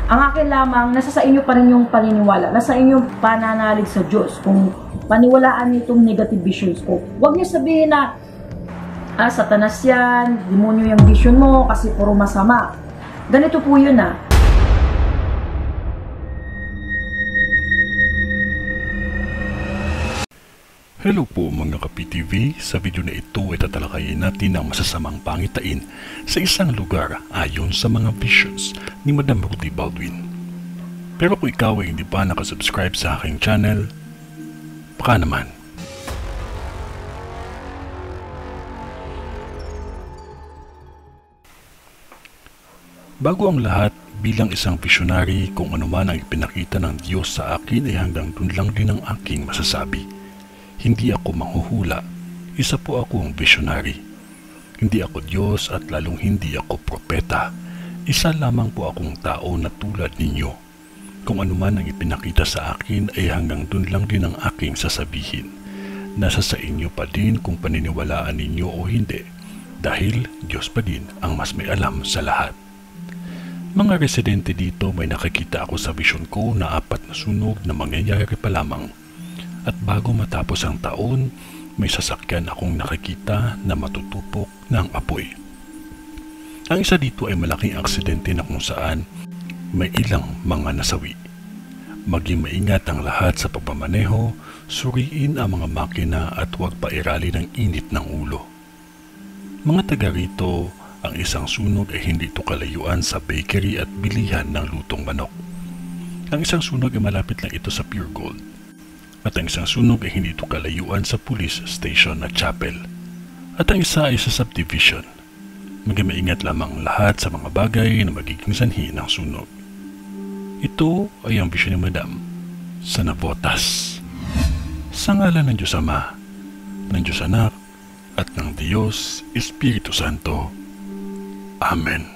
Ang akin lamang, nasa sa inyo pa rin yung paniniwala, nasa inyong pananalig sa Diyos. Kung paniwalaan niyo itong negative visions ko, huwag niyo sabihin na, satanas yan, demonyo yung vision mo kasi puro masama. Ganito po yun Hello po mga ka-PTV, sa video na ito ay tatalakayin natin ang masasamang pangitain sa isang lugar ayon sa mga visions ni Madam Ruthie Baldwin. Pero kung ikaw ay hindi pa nakasubscribe sa aking channel, baka naman. Bago ang lahat, bilang isang visionary, kung ano man ang ipinakita ng Diyos sa akin ay hanggang dun lang din ang aking masasabi. Hindi ako manghuhula, isa po akong visionary. Hindi ako Diyos at lalong hindi ako propeta. Isa lamang po akong tao na tulad ninyo. Kung ano man ang ipinakita sa akin ay hanggang dun lang din ang aking sasabihin. Nasa sa inyo pa din kung paniniwalaan ninyo o hindi, dahil Diyos pa din ang mas may alam sa lahat. Mga residente dito, may nakikita ako sa vision ko na 4 na sunog na mangyayari pa lamang. At bago matapos ang taon, may sasakyan akong nakikita na matutupok ng apoy. Ang isa dito ay malaking aksidente na kung saan may ilang mga nasawi. Maging maingat ang lahat sa pagmamaneho, suriin ang mga makina at huwag pairali ng init ng ulo. Mga taga rito, ang isang sunog ay hindi ito kalayuan sa bakery at bilihan ng lutong manok. Ang isang sunog ay malapit lang ito sa Pure Gold. At ang isang sunog ay hindi ito kalayuan sa police station at chapel. At ang isa ay sa subdivision. Maging maingat lamang lahat sa mga bagay na magiging sanhi ng sunog. Ito ay ang vision ni Madam sa Navotas. Sa ngalan ng Diyos Ama, ng Diyos Anak, at ng Diyos Espiritu Santo. Amen.